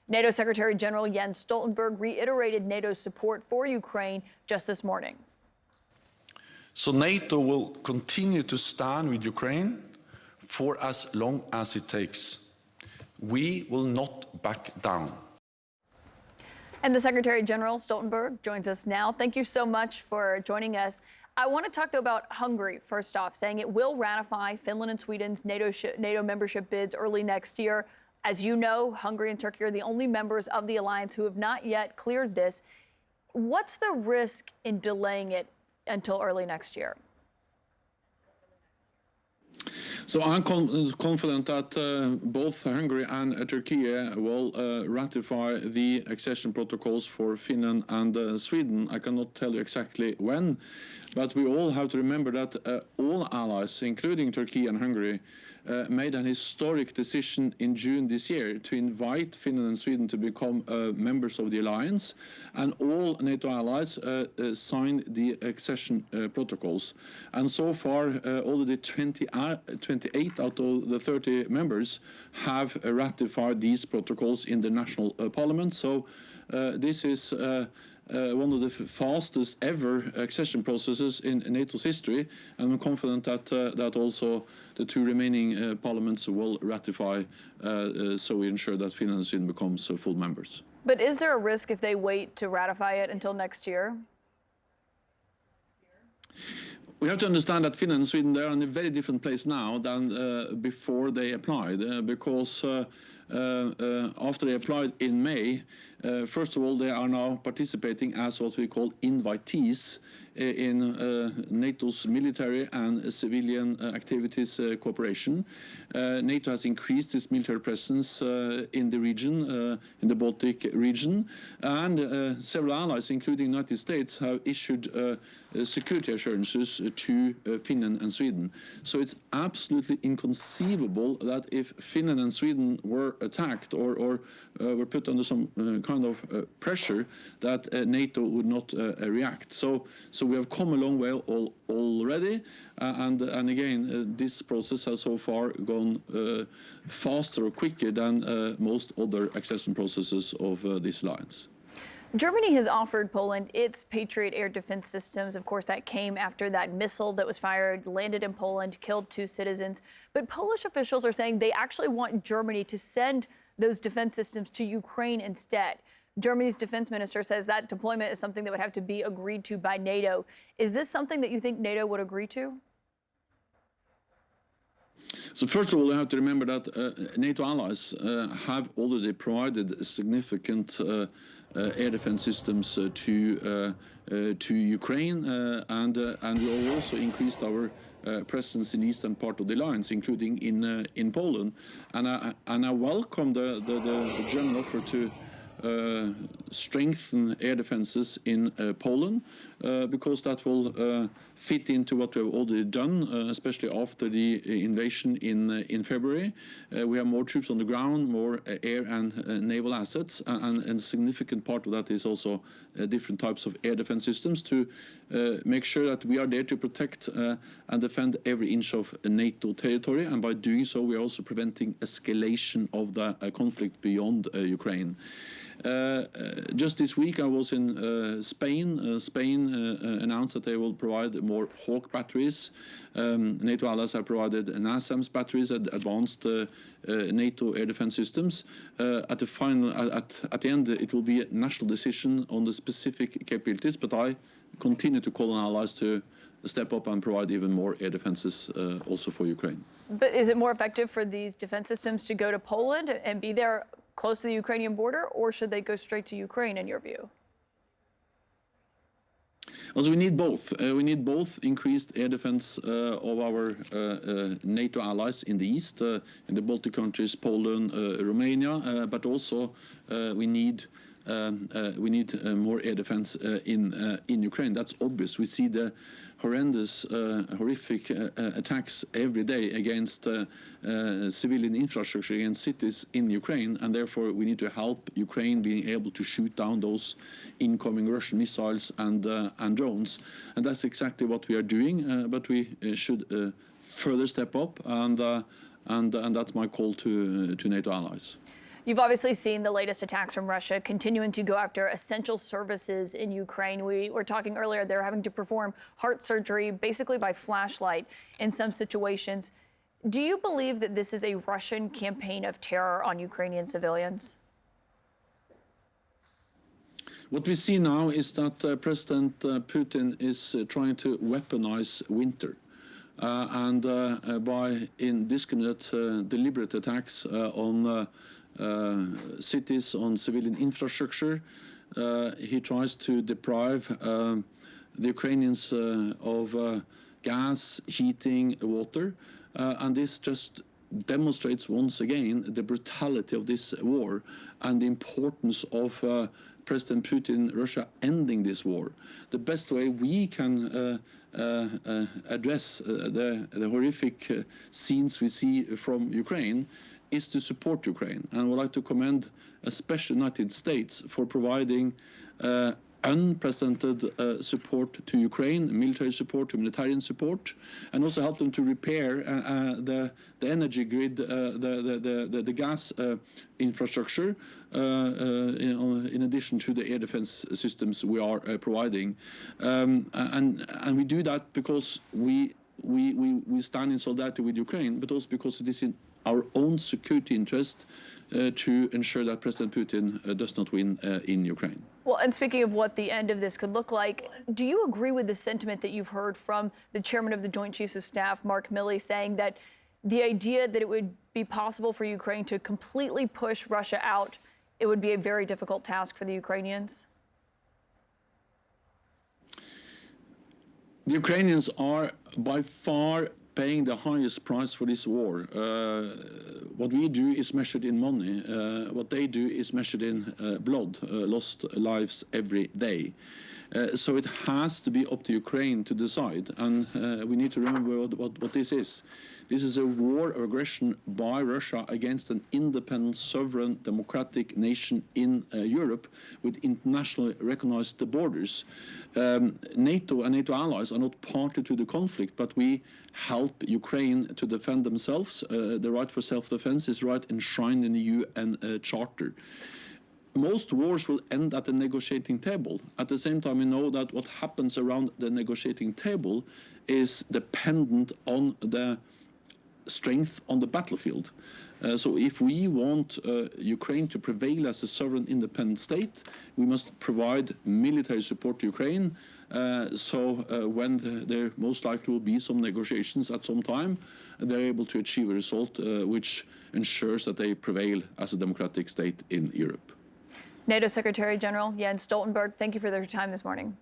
NATO Secretary General Jens Stoltenberg reiterated NATO's support for Ukraine just this morning. So NATO will continue to stand with Ukraine for as long as it takes. We will not back down. And the Secretary General Stoltenberg joins us now. Thank you so much for joining us. I want to talk, though, about Hungary, first off, saying it will ratify Finland and Sweden's NATO membership bids early next year. As you know, Hungary and Turkey are the only members of the alliance who have not yet cleared this. What's the risk in delaying it until early next year? So I'm confident that both Hungary and Turkey will ratify the accession protocols for Finland and Sweden. I cannot tell you exactly when, but we all have to remember that all allies, including Turkey and Hungary, made an historic decision in June this year to invite Finland and Sweden to become members of the alliance, and all NATO allies signed the accession protocols. And so far, already 28 out of the 30 members have ratified these protocols in the national parliament. So this is one of the fastest ever accession processes in NATO's history, and I'm confident that also the two remaining parliaments will ratify, so we ensure that Finland and Sweden becomes full members. But is there a risk if they wait to ratify it until next year? We have to understand that Finland and Sweden, they are in a very different place now than before they applied, because after they applied in May, first of all, they are now participating as what we call invitees in NATO's military and civilian activities cooperation. NATO has increased its military presence in the region, in the Baltic region, and several allies, including the United States, have issued security assurances to Finland and Sweden. So it's absolutely inconceivable that if Finland and Sweden were attacked or were put under some kind of pressure, that NATO would not react. So we have come a long way already, and again, this process has so far gone faster or quicker than most other accession processes of this alliance. Germany has offered Poland its Patriot air defense systems. Of course, that came after that missile that was fired, landed in Poland, killed 2 citizens. But Polish officials are saying they actually want Germany to send those defense systems to Ukraine instead. Germany's defense minister says that deployment is something that would have to be agreed to by NATO. Is this something that you think NATO would agree to? So first of all, you have to remember that NATO allies have already provided significant air defense systems to Ukraine, and we have also increased our presence in the eastern part of the alliance, including in Poland. And I welcome the German offer to strengthen air defenses in Poland, because that will fit into what we have already done, especially after the invasion in February. We have more troops on the ground, more air and naval assets, and a significant part of that is also different types of air defense systems to make sure that we are there to protect and defend every inch of NATO territory, and by doing so we are also preventing escalation of the conflict beyond Ukraine. Just this week I was in Spain. Spain announced that they will provide more Hawk batteries. NATO allies have provided NASAMS batteries, advanced NATO air defense systems. At the end, it will be a national decision on the specific capabilities, but I continue to call on allies to step up and provide even more air defenses also for Ukraine. But is it more effective for these defense systems to go to Poland and be there close to the Ukrainian border, or should they go straight to Ukraine, in your view? Also, we need both. We need both increased air defense of our NATO allies in the east, in the Baltic countries, Poland, Romania, but also we need more air defense in Ukraine. That's obvious. We see the horrendous, horrific attacks every day against civilian infrastructure, against cities in Ukraine, and therefore we need to help Ukraine being able to shoot down those incoming Russian missiles and drones. And that's exactly what we are doing, but we should further step up, and that's my call to NATO allies. You've obviously seen the latest attacks from Russia continuing to go after essential services in Ukraine. We were talking earlier, they're having to perform heart surgery basically by flashlight in some situations. Do you believe that this is a Russian campaign of terror on Ukrainian civilians? What we see now is that President Putin is trying to weaponize winter. And by indiscriminate, deliberate attacks on cities, on civilian infrastructure, he tries to deprive the Ukrainians of gas, heating, water, and this just demonstrates once again the brutality of this war and the importance of President Putin, Russia ending this war. The best way we can address the horrific scenes we see from Ukraine is to support Ukraine. And I would like to commend especially the United States for providing unprecedented support to Ukraine, military support, humanitarian support, and also help them to repair the energy grid, the gas infrastructure, in addition to the air defense systems we are providing. And we do that because we stand in solidarity with Ukraine, but also because it is in our own security interest to ensure that President Putin does not win in Ukraine. Well, and speaking of what the end of this could look like, do you agree with the sentiment that you've heard from the chairman of the Joint Chiefs of Staff, Mark Milley, saying that the idea that it would be possible for Ukraine to completely push Russia out, it would be a very difficult task for the Ukrainians? The Ukrainians are by far paying the highest price for this war. What we do is measured in money. What they do is measured in blood, lost lives every day. So it has to be up to Ukraine to decide. And we need to remember what this is. This is a war of aggression by Russia against an independent, sovereign, democratic nation in Europe with internationally recognized borders. NATO and NATO allies are not party to the conflict, but we help Ukraine to defend themselves. The right for self-defense is right enshrined in the UN Charter. Most wars will end at the negotiating table. At the same time, we know that what happens around the negotiating table is dependent on the strength on the battlefield. So if we want Ukraine to prevail as a sovereign independent state, we must provide military support to Ukraine. When there most likely will be some negotiations at some time, they're able to achieve a result which ensures that they prevail as a democratic state in Europe. NATO Secretary General Jens Stoltenberg, thank you for your time this morning.